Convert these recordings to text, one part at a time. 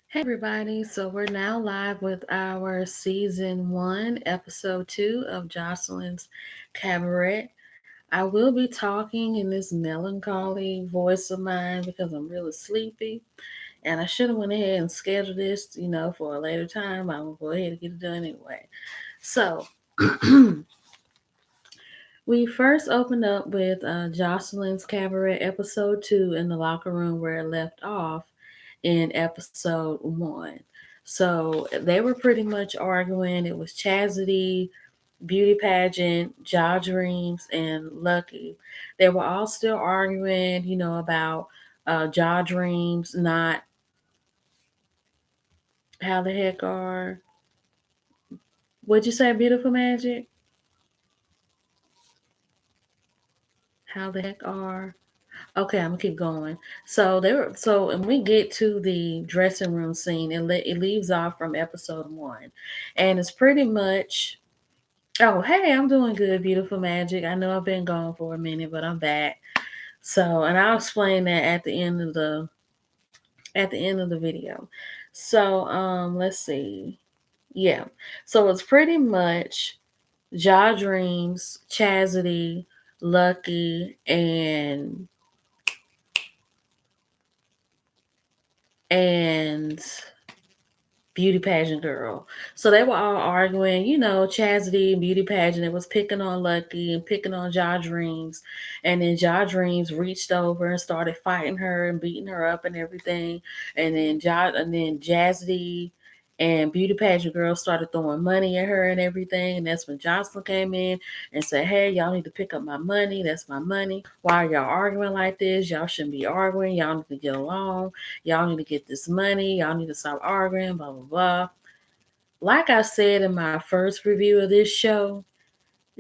Hey everybody, so we're now live with our season 1, episode 2 of Joseline's Cabaret. I will be talking in this melancholy voice of mine because I'm really sleepy, and I should have went ahead and scheduled this, for a later time. I'm gonna go ahead and get it done anyway. So we first opened up with Joseline's Cabaret episode 2 in the locker room where it left off in episode 1. So they were pretty much arguing. It was Chastity, Beauty Pageant, Jaw Dreams, and Lucky. They were all still arguing, about Jaw Dreams, not how the heck are. What'd you say, Beautiful Magic? How the heck are. Okay, I'm gonna keep going. So they were and we get to the dressing room scene. It leaves off from episode 1, and it's pretty much. Oh, hey, I'm doing good, Beautiful Magic. I know I've been gone for a minute, but I'm back. So, and I'll explain that at the end of the video. So, let's see. Yeah. So it's pretty much Jaw Dreams, Chastity, Lucky, and beauty pageant girl. So they were all arguing, Chastity and beauty pageant. It was picking on Lucky and picking on Jaw Dreams. And then Jaw Dreams reached over and started fighting her and beating her up and everything. And then Chastity and beauty pageant girl started throwing money at her and everything. And that's when Jocelyn came in and said, hey, y'all need to pick up my money. That's my money. Why are y'all arguing like this? Y'all shouldn't be arguing. Y'all need to get along. Y'all need to get this money. Y'all need to stop arguing, blah, blah, blah. Like I said in my first review of this show,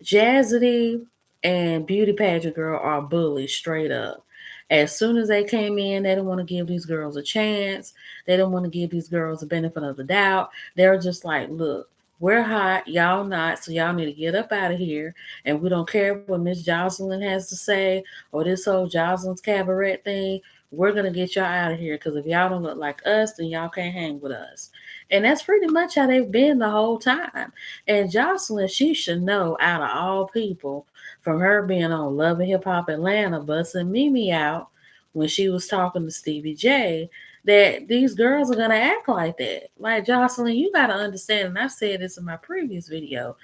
Jazzity and Beauty Pageant Girl are bullies straight up. As soon as they came in, they didn't want to give these girls a chance. They didn't want to give these girls the benefit of the doubt. They were just like, look, we're hot, y'all not, so y'all need to get up out of here. And we don't care what Miss Jocelyn has to say or this whole Jocelyn's cabaret thing. We're gonna get y'all out of here because if y'all don't look like us, then y'all can't hang with us. And that's pretty much how they've been the whole time. And Jocelyn, she should know out of all people, from her being on Love and Hip Hop Atlanta, busting Mimi out when she was talking to Stevie J, that these girls are gonna act like that. Like Jocelyn, you gotta understand, and I said this in my previous video.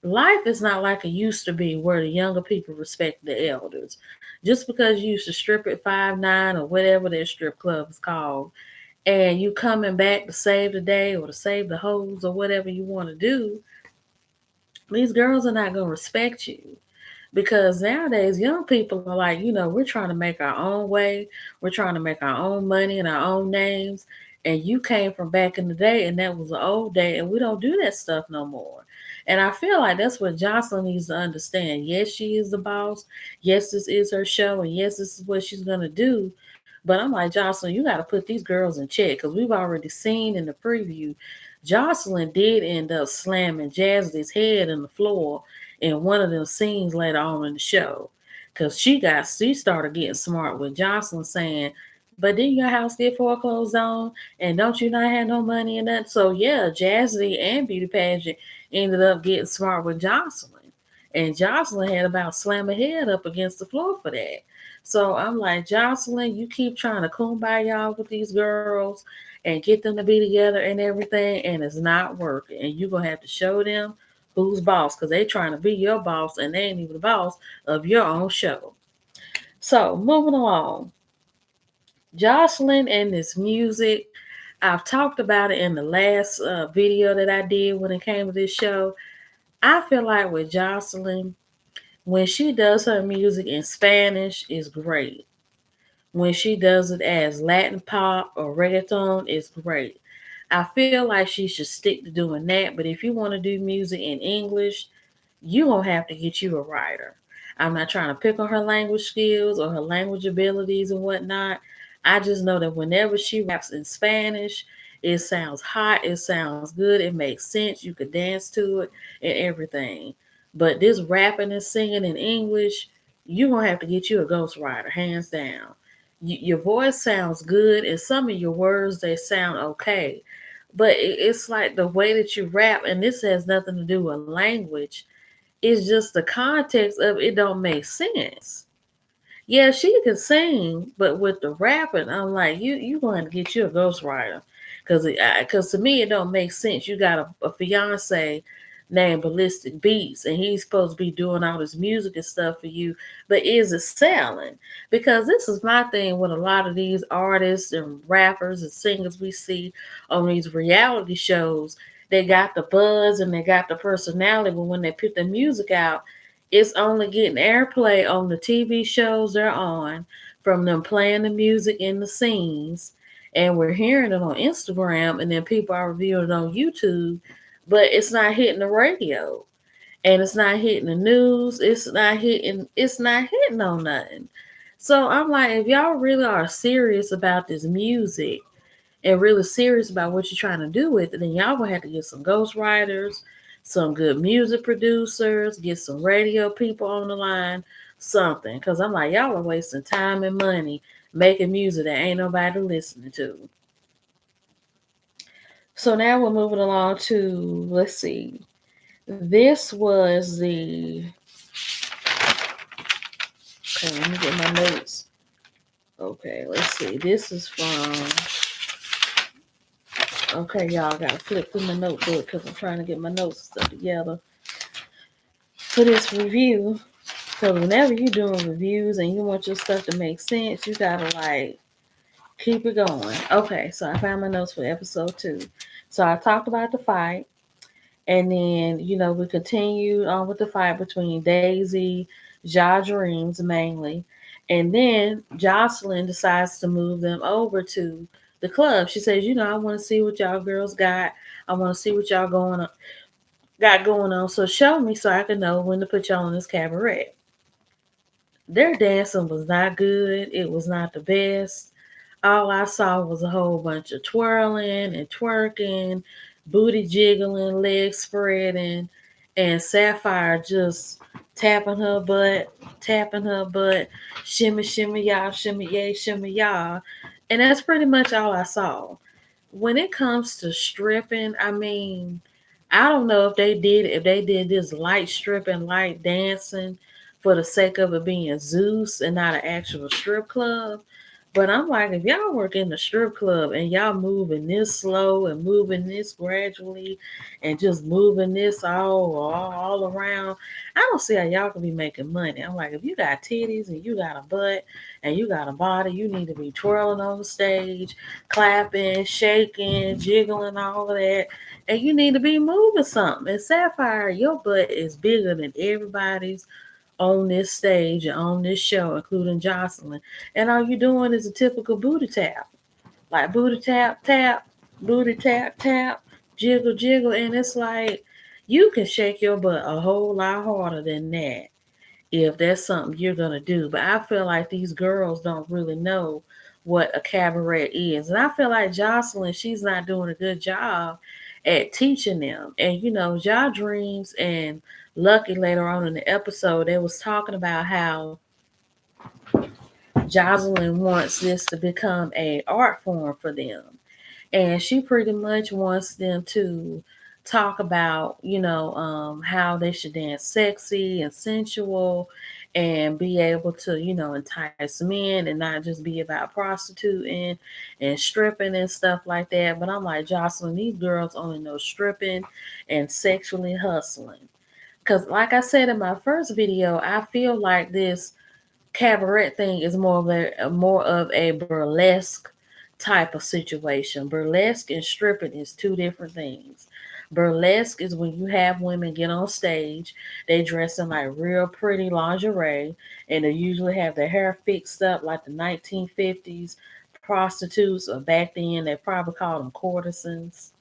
Life is not like it used to be where the younger people respect the elders. Just because you used to strip at 5'9" or whatever their strip club is called, and you coming back to save the day or to save the hoes or whatever you want to do, these girls are not going to respect you because nowadays young people are like, we're trying to make our own way, we're trying to make our own money and our own names, and you came from back in the day and that was the old day, and we don't do that stuff no more. And I feel like that's what Jocelyn needs to understand. Yes, she is the boss. Yes, this is her show, and yes, this is what she's gonna do. But I'm like, Jocelyn, you got to put these girls in check because we've already seen in the preview, Jocelyn did end up slamming Jazzy's head in the floor in one of them scenes later on in the show. Cause she started getting smart with Jocelyn saying, but didn't your house get foreclosed on? And don't you not have no money in that? So yeah, Jazzy and Beauty Pageant ended up getting smart with Jocelyn. And Jocelyn had about slam her head up against the floor for that. So I'm like, Jocelyn, you keep trying to kumbaya with these girls and get them to be together and everything, and it's not working. And you're gonna have to show them who's boss because they trying to be your boss and they ain't even the boss of your own show. So moving along, Jocelyn and this music. I've talked about it in the last video that I did when it came to this show. I feel like with Jocelyn, when she does her music in Spanish, is great. When she does it as Latin pop or reggaeton, it's great. I feel like she should stick to doing that. But if you want to do music in English, you gonna have to get you a writer. I'm not trying to pick on her language skills or her language abilities and whatnot. I just know that whenever she raps in Spanish, it sounds hot, it sounds good, it makes sense. You could dance to it and everything. But this rapping and singing in English, you gonna have to get you a ghostwriter, hands down. your voice sounds good, and some of your words they sound okay, but it's like the way that you rap, and this has nothing to do with language. It's just the context of it don't make sense. Yeah, she can sing, but with the rapping, I'm like, you going to get you a ghostwriter, because to me it don't make sense. You got a fiance named Ballistic Beats, and he's supposed to be doing all this music and stuff for you, but is it selling? Because this is my thing with a lot of these artists and rappers and singers we see on these reality shows. They got the buzz and they got the personality, but when they put the music out, it's only getting airplay on the TV shows they're on from them playing the music in the scenes, and we're hearing it on Instagram, and then people are reviewing it on YouTube, but it's not hitting the radio, and it's not hitting the news. It's not hitting on nothing. So I'm like, if y'all really are serious about this music and really serious about what you're trying to do with it, then y'all gonna have to get some ghostwriters, some good music producers, get some radio people on the line, something. Cause I'm like, y'all are wasting time and money making music that ain't nobody listening to. So now we're moving along to, let's see. This was the, okay, let me get my notes. Okay, let's see. This is from, okay, y'all gotta flip through my notebook because I'm trying to get my notes stuff together for this review. So whenever you're doing reviews and you want your stuff to make sense, you gotta like keep it going. Okay, so I found my notes for episode 2. So I talked about the fight, and then we continued on with the fight between Daisy, Ja Dreams mainly, and then Joseline decides to move them over to the club. She says, I want to see what y'all girls got. I want to see what y'all got going on. So show me so I can know when to put y'all on this cabaret. Their dancing was not good. It was not the best. All I saw was a whole bunch of twirling and twerking, booty jiggling, legs spreading, and Sapphire just tapping her butt, shimmy, shimmy, y'all, shimmy, yay, shimmy, y'all. And that's pretty much all I saw. When it comes to stripping, I mean, I don't know if they did this light stripping, light dancing for the sake of it being Zeus and not an actual strip club. But I'm like, if y'all work in the strip club and y'all moving this slow and moving this gradually and just moving this all around, I don't see how y'all can be making money. I'm like, if you got titties and you got a butt and you got a body, you need to be twirling on the stage, clapping, shaking, jiggling, all of that. And you need to be moving something. And Sapphire, your butt is bigger than everybody's on this stage and on this show, including Joseline. And all you doing is a typical booty tap. Like booty tap, tap, booty tap, tap, jiggle, jiggle. And it's like you can shake your butt a whole lot harder than that if that's something you're going to do. But I feel like these girls don't really know what a cabaret is. And I feel like Joseline, she's not doing a good job at teaching them. And, Ja Dreams and Lucky later on in the episode, they was talking about how Jocelyn wants this to become a art form for them, and she pretty much wants them to talk about how they should dance sexy and sensual and be able to entice men and not just be about prostituting and stripping and stuff like that. But I'm like, Jocelyn, these girls only know stripping and sexually hustling. Because like I said in my first video, I feel like this cabaret thing is more of a burlesque type of situation. Burlesque and stripping is two different things. Burlesque is when you have women get on stage, they dress in like real pretty lingerie, and they usually have their hair fixed up like the 1950s prostitutes, or back then they probably called them courtesans.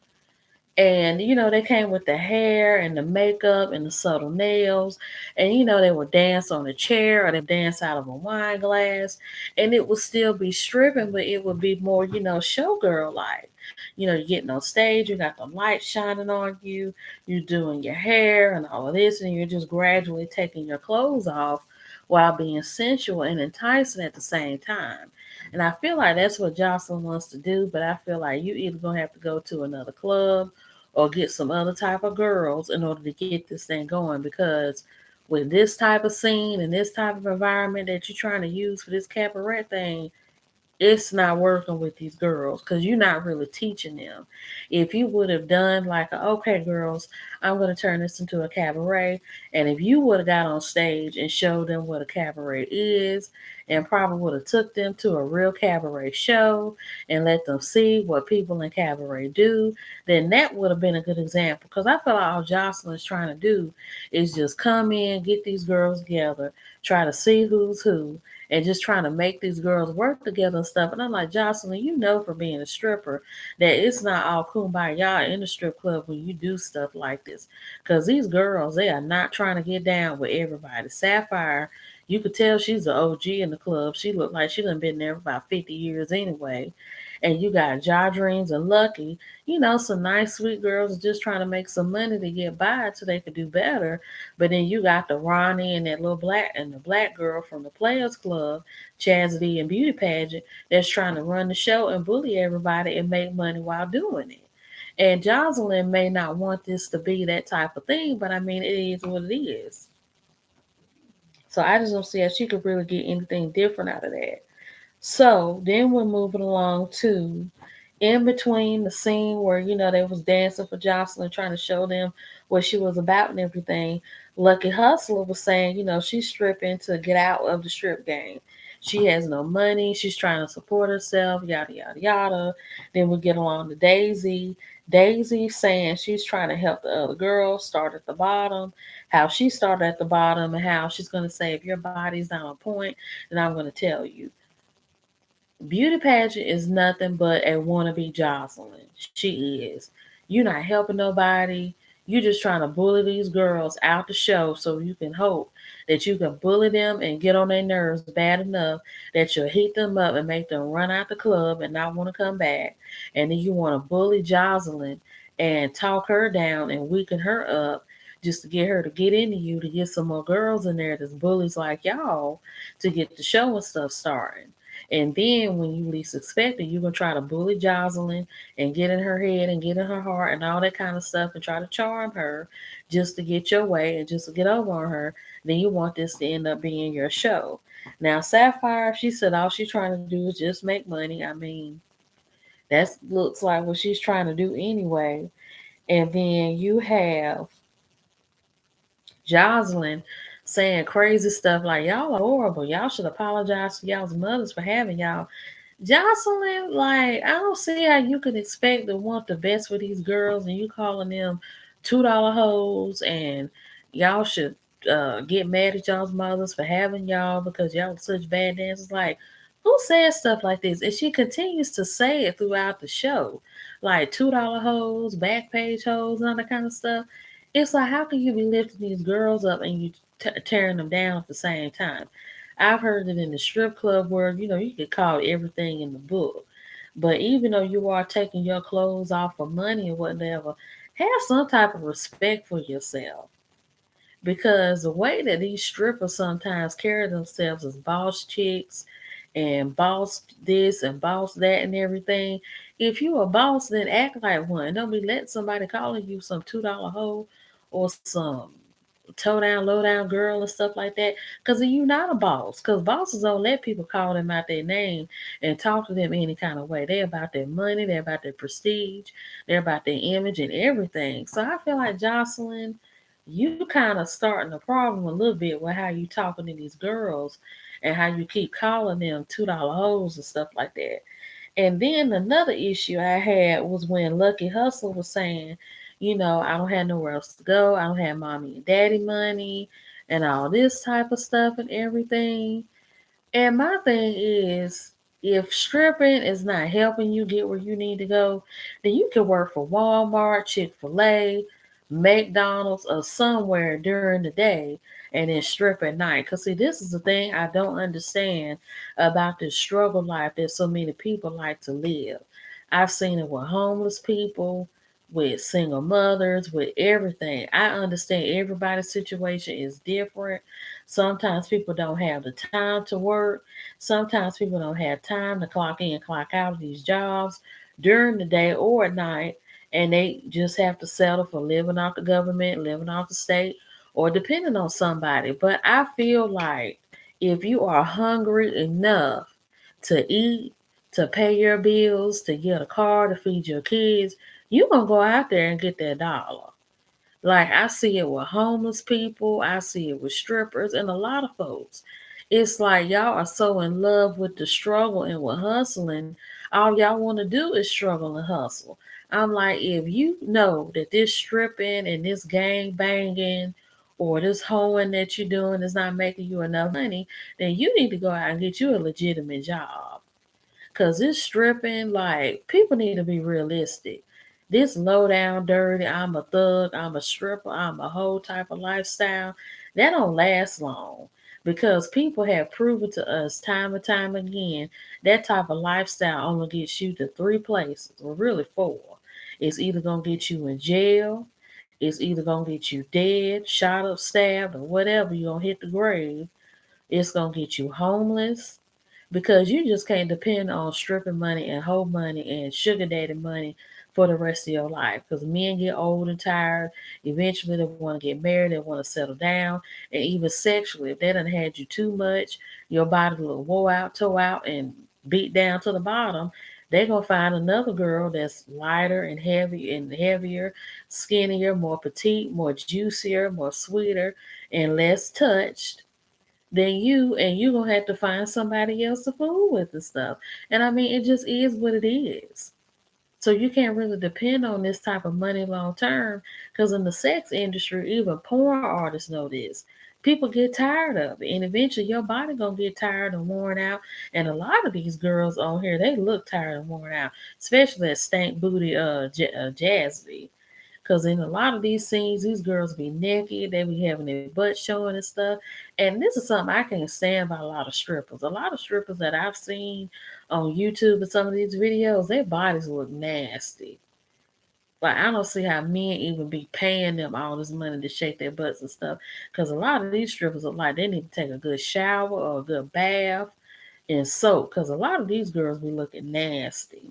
And they came with the hair and the makeup and the subtle nails, and they would dance on a chair or they dance out of a wine glass, and it would still be stripping, but it would be more showgirl like. You're getting on stage, you got the light shining on you, you're doing your hair and all of this, and you're just gradually taking your clothes off while being sensual and enticing at the same time. And I feel like that's what Jocelyn wants to do, but I feel like you either gonna have to go to another club or get some other type of girls in order to get this thing going, because with this type of scene and this type of environment that you're trying to use for this cabaret thing, it's not working with these girls because you're not really teaching them. If you would have done like, okay, girls, I'm going to turn this into a cabaret, and if you would have got on stage and showed them what a cabaret is, and probably would have took them to a real cabaret show and let them see what people in cabaret do, then that would have been a good example. Because I feel like all Jocelyn's trying to do is just come in, get these girls together, try to see who's who, and just trying to make these girls work together and stuff. And I'm like, Jocelyn, you know, for being a stripper, that it's not all kumbaya in the strip club when you do stuff like this. Because these girls, they are not trying to get down with everybody. Sapphire, you could tell she's an OG in the club. She looked like she done been there for about 50 years anyway. And you got Jaw Dreams and Lucky, some nice, sweet girls just trying to make some money to get by so they could do better. But then you got the Ronnie and that little black and the black girl from the Players Club, Chastity and Beauty Pageant, that's trying to run the show and bully everybody and make money while doing it. And Jocelyn may not want this to be that type of thing, but I mean, it is what it is. So I just don't see how she could really get anything different out of that. So then we're moving along to in between the scene where they was dancing for Jocelyn, trying to show them what she was about and everything. Lucky Hustler was saying, she's stripping to get out of the strip game. She has no money. She's trying to support herself. Yada yada yada. Then we get along to Daisy. Daisy saying she's trying to help the other girls start at the bottom. How she started at the bottom and how she's going to say if your body's not on point, then I'm going to tell you. Beauty pageant is nothing but a wannabe Jocelyn. She is. You're not helping nobody. You're just trying to bully these girls out the show so you can hope that you can bully them and get on their nerves bad enough that you'll heat them up and make them run out the club and not want to come back. And then you want to bully Jocelyn and talk her down and weaken her up just to get her to get into you to get some more girls in there that's bullies like y'all to get the show and stuff starting. And then when you least expect it, you're gonna try to bully Jocelyn and get in her head and get in her heart and all that kind of stuff and try to charm her just to get your way and just to get over on her. Then you want this to end up being your show. Now Sapphire, she said all she's trying to do is just make money. I mean, that looks like what she's trying to do anyway. And then you have Jocelyn saying crazy stuff like y'all are horrible. Y'all should apologize to y'all's mothers for having y'all. Jocelyn, like, I don't see how you could expect to want the best for these girls and you calling them $2 hoes and y'all should get mad at y'all's mothers for having y'all because y'all are such bad dancers. Like, who says stuff like this? And she continues to say it throughout the show. Like $2 hoes, back page hoes, and all that kind of stuff. It's like, how can you be lifting these girls up and you tearing them down at the same time? I've heard that in the strip club world, you could call everything in the book. But even though you are taking your clothes off for money or whatever, have some type of respect for yourself. Because the way that these strippers sometimes carry themselves as boss chicks and boss this and boss that and everything, if you a boss, then act like one. Don't be letting somebody calling you some $2 hoe or some toe down, low down girl and stuff like that. Because you not a boss. Because bosses don't let people call them out their name and talk to them any kind of way. They're about their money, they're about their prestige, they're about their image and everything. So I feel like Jocelyn, you kind of starting a problem a little bit with how you talking to these girls and how you keep calling them $2 hoes and stuff like that. And then another issue I had was when Lucky Hustler was saying, I don't have nowhere else to go. I don't have mommy and daddy money and all this type of stuff and everything. And my thing is, if stripping is not helping you get where you need to go, then you can work for Walmart, Chick-fil-A, McDonald's, or somewhere during the day and then strip at night. Because, see, this is the thing I don't understand about this struggle life that so many people like to live. I've seen it with homeless people, with single mothers, with everything. I understand everybody's situation is different. Sometimes people don't have the time to work. Sometimes people don't have time to clock in, clock out of these jobs during the day or at night. And they just have to settle for living off the government, living off the state, or depending on somebody. But I feel like if you are hungry enough to eat, to pay your bills, to get a car, to feed your kids, you gonna go out there and get that dollar. Like I see it with homeless people, I see it with strippers and a lot of folks. It's like y'all are so in love with the struggle and with hustling. All y'all want to do is struggle and hustle. I'm like, if you know that this stripping and this gang banging or this hoeing that you're doing is not making you enough money, then you need to go out and get you a legitimate job. Cause this stripping, like people need to be realistic. This low down dirty, I'm a thug, I'm a stripper, I'm a whole type of lifestyle, that don't last long. Because people have proven to us time and time again that type of lifestyle only gets you to three places, or really four. It's either gonna get you in jail, it's either gonna get you dead, shot up, stabbed, or whatever, you're gonna hit the grave. It's gonna get you homeless because you just can't depend on stripping money and hoe money and sugar daddy money for the rest of your life. Because men get old and tired. Eventually, they want to get married. They want to settle down, and even sexually, if they done had you too much, your body look wore out, tore out, and beat down to the bottom. They gonna find another girl that's lighter and heavy and heavier, skinnier, more petite, more juicier, more sweeter, and less touched than you, and you gonna have to find somebody else to fool with and stuff. And I mean, it just is what it is. So you can't really depend on this type of money long term, because in the sex industry, even porn artists know this. People get tired of it, and eventually your body gonna get tired and worn out. And a lot of these girls on here, they look tired and worn out, especially that stank booty Jazzy. Cause in a lot of these scenes, these girls be naked, they be having their butt showing and stuff. And this is something I can't stand by a lot of strippers. A lot of strippers that I've seen on YouTube and some of these videos, their bodies look nasty. Like I don't see how men even be paying them all this money to shake their butts and stuff. Cause a lot of these strippers look like they need to take a good shower or a good bath and soap. Cause a lot of these girls be looking nasty.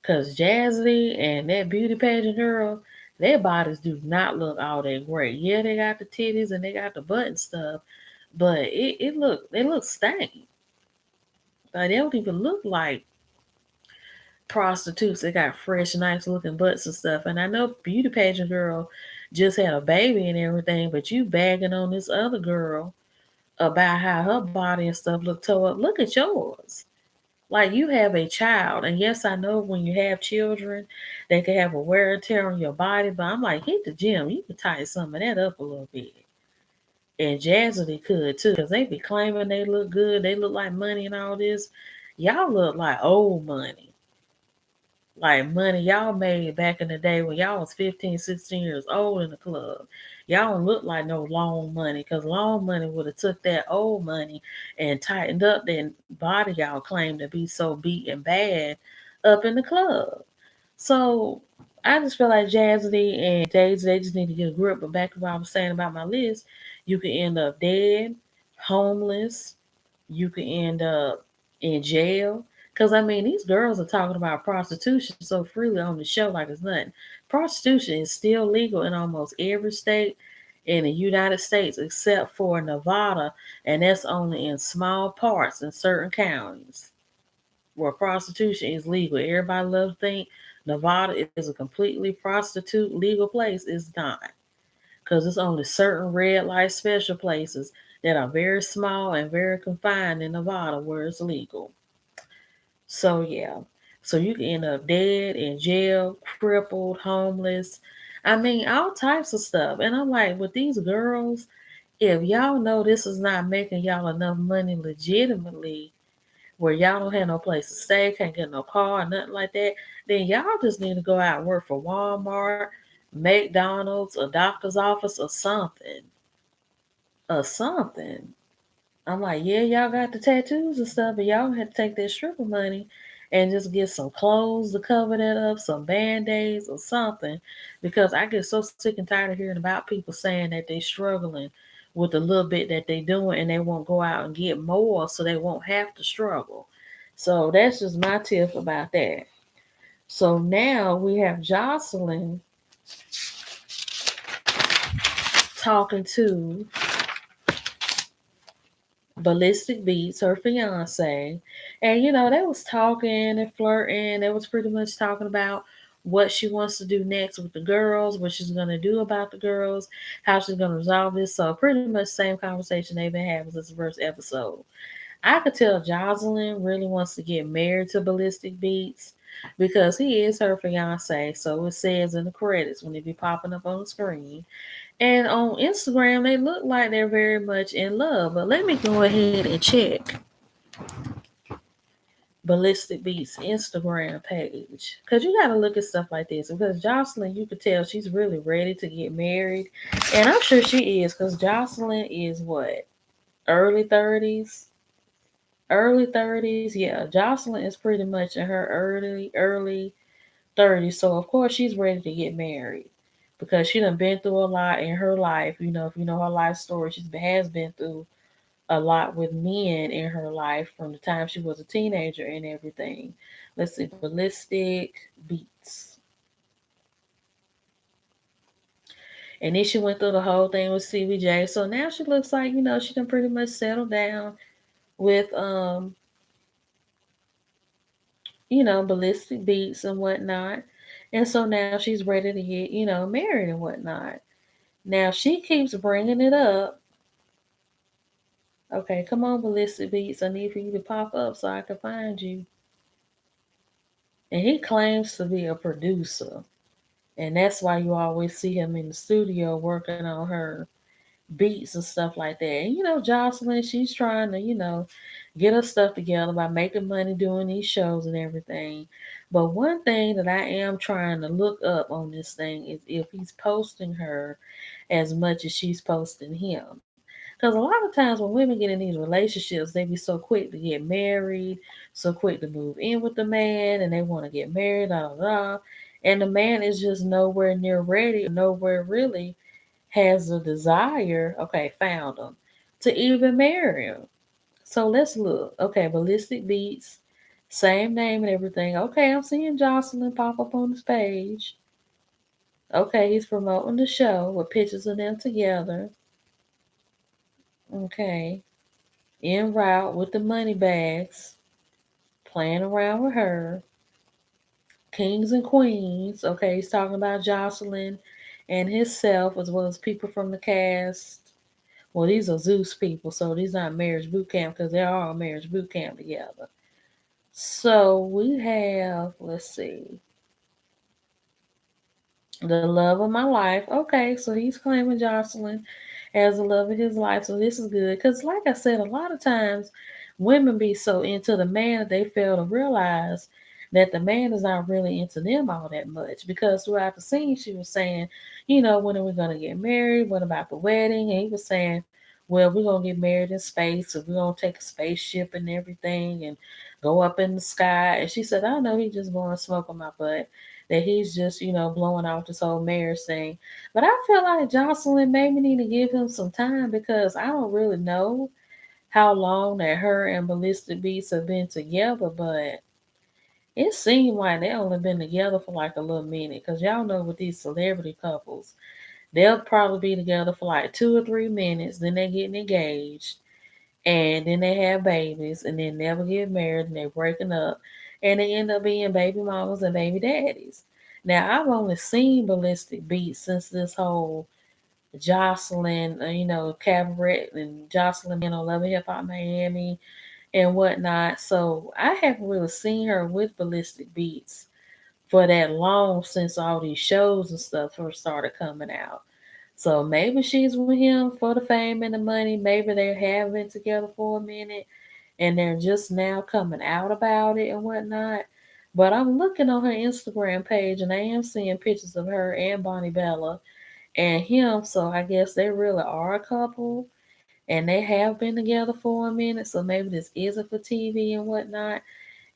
Cause Jazzy and that beauty pageant girl, their bodies do not look all that great. Yeah, they got the titties and they got the butt and stuff, but they look stank. Like they don't even look like prostitutes. They got fresh, nice looking butts and stuff. And I know beauty pageant girl just had a baby and everything, but you bagging on this other girl about how her body and stuff look tore up. Look at yours. Like you have a child, and yes, I know when you have children, they can have a wear and tear on your body. But I'm like, hit the gym. You can tighten some of that up a little bit. And Jazzy could too, because they be claiming they look good, they look like money and all this. Y'all look like old money. Like money y'all made back in the day when y'all was 15, 16 years old in the club. Y'all don't look like no long money, because long money would have took that old money and tightened up that body y'all claim to be so beat and bad up in the club. So I just feel like Jazzy and Daisy, they just need to get a grip. But back to what I was saying about my list, you could end up dead, homeless, you could end up in jail. Because, I mean, these girls are talking about prostitution so freely on the show like it's nothing. Prostitution is still legal in almost every state in the United States except for Nevada, and that's only in small parts in certain counties where prostitution is legal. Everybody loves to think Nevada is a completely prostitute legal place. It's not, because it's only certain red light special places that are very small and very confined in Nevada where it's legal. So yeah. So you can end up dead, in jail, crippled, homeless. I mean, all types of stuff. And I'm like, with these girls, if y'all know this is not making y'all enough money legitimately, where y'all don't have no place to stay, can't get no car, nothing like that, then y'all just need to go out and work for Walmart, McDonald's, a doctor's office, or something. Or something. I'm like, yeah, y'all got the tattoos and stuff, but y'all had to take that stripper money and just get some clothes to cover that up, some band-aids or something, because I get so sick and tired of hearing about people saying that they struggling with the little bit that they doing and they won't go out and get more so they won't have to struggle. So that's just my tip about that. So now we have Joseline talking to Ballistic Beats, her fiance. And they was talking and flirting. They was pretty much talking about what she wants to do next with the girls, what she's gonna do about the girls, how she's gonna resolve this. So pretty much same conversation they've been having since the first episode. I could tell Joseline really wants to get married to Ballistic Beats because he is her fiance. So it says in the credits when they be popping up on the screen. And on Instagram, they look like they're very much in love. But let me go ahead and check Ballistic Beats Instagram page. Because you got to look at stuff like this. Because Joseline, you could tell she's really ready to get married. And I'm sure she is because Joseline is what? Early 30s? Early 30s? Yeah, Joseline is pretty much in her early 30s. So, of course, she's ready to get married because she done been through a lot in her life. If you know her life story, has been through a lot with men in her life from the time she was a teenager and everything. Let's see, Ballistic Beats. And then she went through the whole thing with CBJ. So now she looks like, she done pretty much settled down with Ballistic Beats and whatnot. And so now she's ready to get, married and whatnot. Now she keeps bringing it up. Okay, come on, Ballistic Beats. I need for you to pop up so I can find you. And he claims to be a producer. And that's why you always see him in the studio working on her beats and stuff like that. And Joseline, she's trying to, get her stuff together by making money doing these shows and everything. But one thing that I am trying to look up on this thing is if he's posting her as much as she's posting him. Because a lot of times when women get in these relationships, they be so quick to get married, so quick to move in with the man, and they want to get married, da da da. And the man is just nowhere near ready, or nowhere really has a desire. Okay, found him to even marry him. So let's look. Okay, Ballistic Beats, same name and everything. Okay, I'm seeing Joseline pop up on this page. Okay, he's promoting the show with pictures of them together. Okay, en route with the money bags, playing around with her. Kings and queens. Okay, he's talking about Joseline and himself as well as people from the cast. Well, these are Zeus people, so these aren't marriage boot camp because they're all marriage boot camp together. So we have, let's see, the love of my life. Okay, so he's claiming Joseline as the love of his life. So this is good. Because, like I said, a lot of times women be so into the man that they fail to realize that the man is not really into them all that much. Because throughout the scene, she was saying, when are we going to get married? What about the wedding? And he was saying, well, we're going to get married in space. So we're going to take a spaceship and everything and go up in the sky. And she said, I know he's just blowing smoke on my butt, that he's just, blowing off this whole marriage thing. But I feel like Joseline maybe need to give him some time because I don't really know how long that her and Ballistic Beats have been together, but it seemed like they only been together for like a little minute. Cause y'all know with these celebrity couples, they'll probably be together for like 2 or 3 minutes, then they getting engaged, and then they have babies and then never get married and they're breaking up and they end up being baby mamas and baby daddies. Now I've only seen Ballistic Beats since this whole Joseline, Cabaret and Joseline being on Love and Hip Hop Miami and whatnot. So I haven't really seen her with Ballistic Beats for that long since all these shows and stuff first started coming out. So maybe she's with him for the fame and the money. Maybe they have been together for a minute and they're just now coming out about it and whatnot. But I'm looking on her Instagram page and I am seeing pictures of her and Bonnie Bella and him. So I guess they really are a couple and they have been together for a minute. So maybe this isn't for TV and whatnot.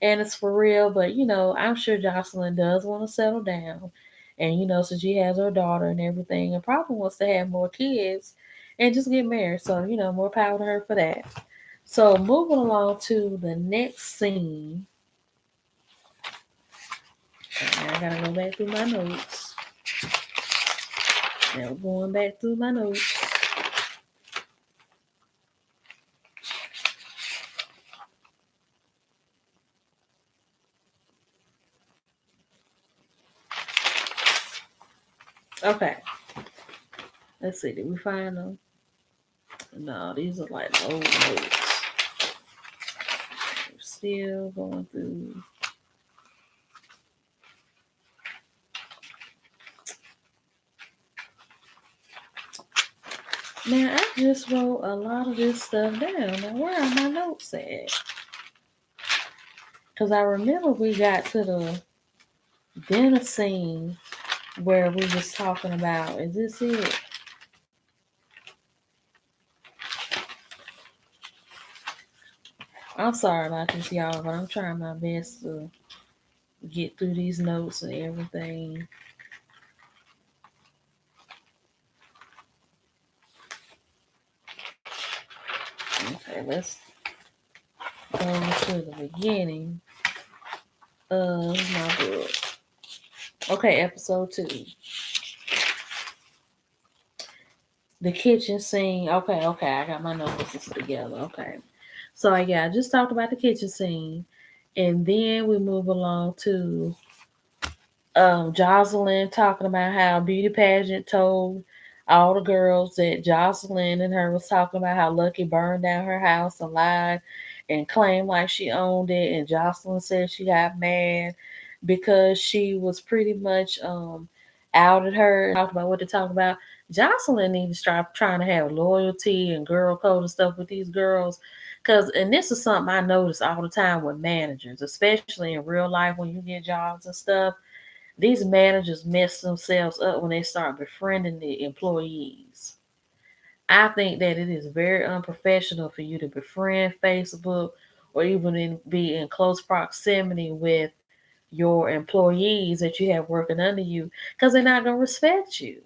and it's for real. But I'm sure Jocelyn does want to settle down, and so she has her daughter and everything, and probably wants to have more kids and just get married. So more power to her for that. So moving along to the next scene. I gotta go back through my notes. Now we're going back through my notes. Okay, let's see. Did we find them? No, these are like old notes. We're still going through. Now I just wrote a lot of this stuff down. Now where are my notes at? Because I remember we got to the dinner scene where we was talking about. Is this it? I'm sorry about this, y'all, but I'm trying my best to get through these notes and everything. Okay, let's go to the beginning of my book. Okay, episode 2. The kitchen scene. Okay, I got my notes together. Okay. So yeah, I just talked about the kitchen scene. And then we move along to Joseline talking about how beauty pageant told all the girls that Joseline and her was talking about how Lucky burned down her house and lied and claimed like she owned it. And Joseline said she got mad because she was pretty much outed her and talked about what to talk about. Joseline needs to start trying to have loyalty and girl code and stuff with these girls. And this is something I notice all the time with managers, especially in real life when you get jobs and stuff. These managers mess themselves up when they start befriending the employees. I think that it is very unprofessional for you to befriend Facebook or even be in close proximity with your employees that you have working under you because they're not going to respect you.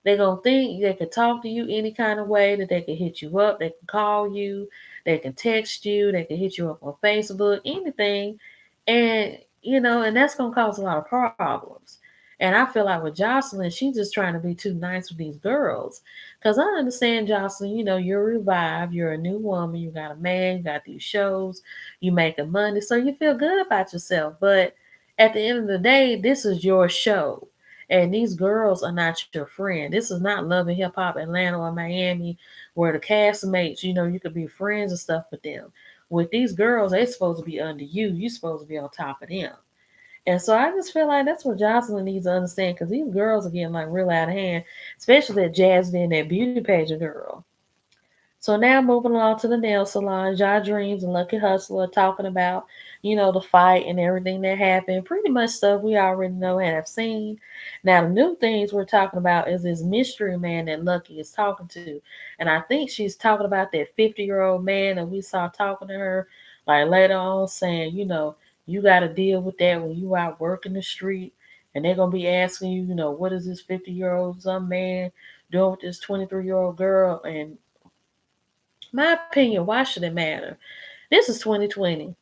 They're going to think they can talk to you any kind of way, that they can hit you up, they can call you, they can text you, they can hit you up on Facebook, anything. And that's going to cause a lot of problems. And I feel like with Jocelyn, she's just trying to be too nice with these girls. Because I understand, Jocelyn, you're revived, you're a new woman, you got a man, you got these shows, you making money, so you feel good about yourself. But at the end of the day, this is your show. And these girls are not your friend. This is not Love and Hip Hop Atlanta or Miami, where the castmates, you could be friends and stuff with them. With these girls, they supposed to be under you. You supposed to be on top of them. And so I just feel like that's what Jocelyn needs to understand, because these girls are getting like real out of hand, especially that Jasmine, that beauty pageant girl. So now moving along to the nail salon, Ja Dreams and Lucky Hustler talking about, the fight and everything that happened. Pretty much stuff we already know and have seen. Now the new things we're talking about is this mystery man that Lucky is talking to. And I think she's talking about that 50-year-old man that we saw talking to her like later on saying, you gotta deal with that when you out working the street. And they're gonna be asking you, what is this 50-year-old some man doing with this 23-year-old girl? And my opinion, why should it matter? This is 2020.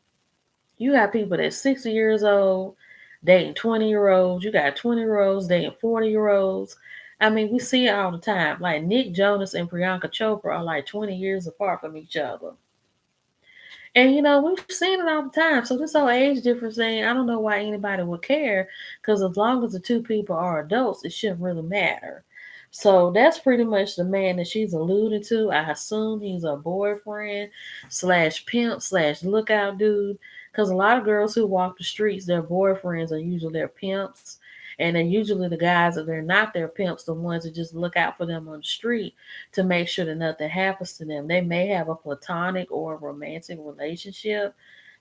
You got people that's 60 years old dating 20-year-olds. You got 20-year-olds dating 40-year-olds. I mean, we see it all the time. Like Nick Jonas and Priyanka Chopra are like 20 years apart from each other. And we've seen it all the time. So this whole age difference thing, I don't know why anybody would care. Because as long as the two people are adults, it shouldn't really matter. So that's pretty much the man that she's alluding to. I assume he's a boyfriend slash pimp slash lookout dude. Because a lot of girls who walk the streets, their boyfriends are usually their pimps. And they're usually the guys that they're not their pimps, the ones that just look out for them on the street to make sure that nothing happens to them. They may have a platonic or a romantic relationship,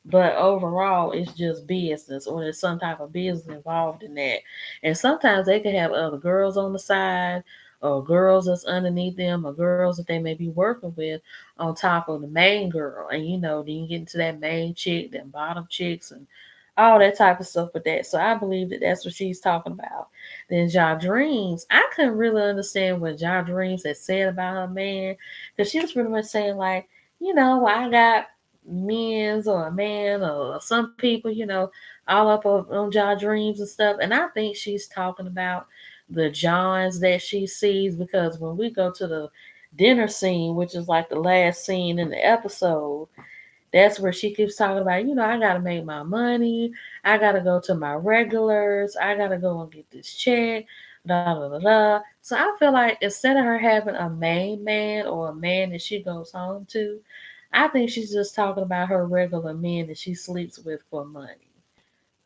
but overall, it's just business, or there's some type of business involved in that. And sometimes they can have other girls on the side, or girls that's underneath them, or girls that they may be working with on top of the main girl. And then you get into that main chick, then bottom chicks, and all that type of stuff with that. So I believe that that's what she's talking about. Then Ja Dreams, I couldn't really understand what Ja Dreams had said about her man, because she was pretty much saying like, I got men's or a man or some people, all up on Ja Dreams and stuff. And I think she's talking about the Johns that she sees, because when we go to the dinner scene, which is like the last scene in the episode, that's where she keeps talking about, I gotta make my money, I gotta go to my regulars, I gotta go and get this check, da da da da. So I feel like instead of her having a main man or a man that she goes home to, I think she's just talking about her regular men that she sleeps with for money.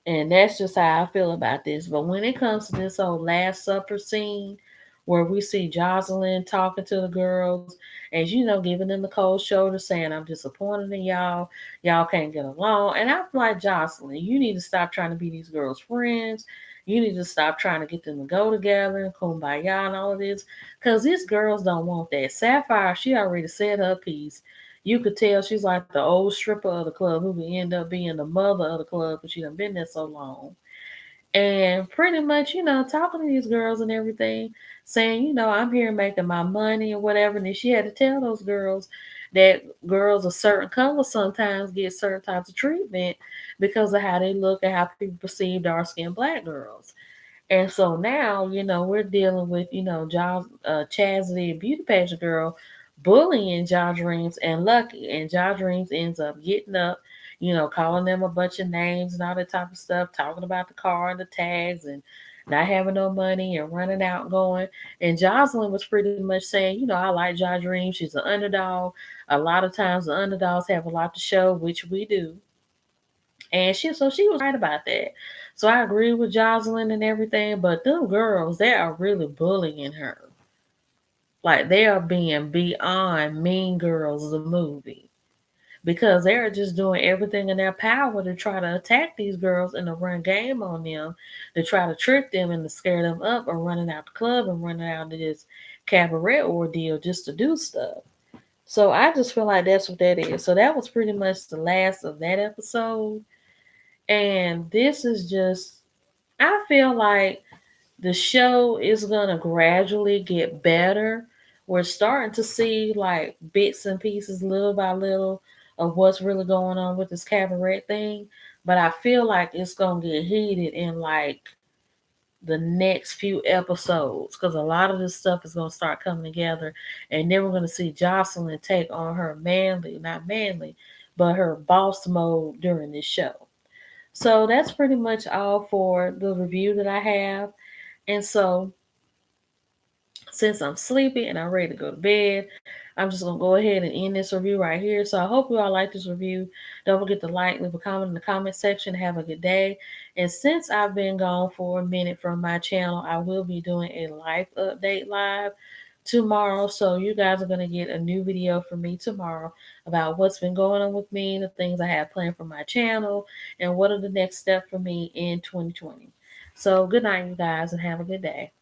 And that's just how I feel about this. But when it comes to this whole Last Supper scene, where we see Joseline talking to the girls, and giving them the cold shoulder, saying, "I'm disappointed in y'all. Y'all can't get along." And I'm like, Joseline, you need to stop trying to be these girls' friends. You need to stop trying to get them to go together and kumbaya and all of this. Because these girls don't want that. Sapphire, she already said her piece. You could tell she's like the old stripper of the club who could end up being the mother of the club because she done been there so long. And pretty much, talking to these girls and everything, saying, I'm here making my money and whatever. And then she had to tell those girls that girls of certain colors sometimes get certain types of treatment because of how they look and how people perceive dark skinned black girls. And so now, we're dealing with, Chastity and Beauty Pageant Girl bullying Ja Dreams and Lucky. And Ja Dreams ends up getting up, calling them a bunch of names and all that type of stuff, talking about the car and the tags and not having no money and running out and going. And Jocelyn was pretty much saying, I like Ja Dreams. She's an underdog. A lot of times the underdogs have a lot to show, which we do. And she was right about that. So I agree with Jocelyn and everything, but them girls, they are really bullying her. Like they are being beyond Mean Girls the movie. Because they're just doing everything in their power to try to attack these girls and to run game on them, to try to trick them and to scare them up and running out the club and running out of this cabaret ordeal just to do stuff. So I just feel like that's what that is. So that was pretty much the last of that episode. And this is just, I feel like the show is going to gradually get better. We're starting to see like bits and pieces, little by little, of what's really going on with this cabaret thing. But I feel like it's going to get heated in like the next few episodes because a lot of this stuff is going to start coming together. And then we're going to see Jocelyn take on her manly, not manly, but her boss mode during this show. So that's pretty much all for the review that I have. And so, since I'm sleepy and I'm ready to go to bed, I'm just going to go ahead and end this review right here. So, I hope you all like this review. Don't forget to like, leave a comment in the comment section. Have a good day. And since I've been gone for a minute from my channel, I will be doing a life update live tomorrow. So, you guys are going to get a new video from me tomorrow about what's been going on with me, the things I have planned for my channel, and what are the next steps for me in 2020. So, good night, you guys, and have a good day.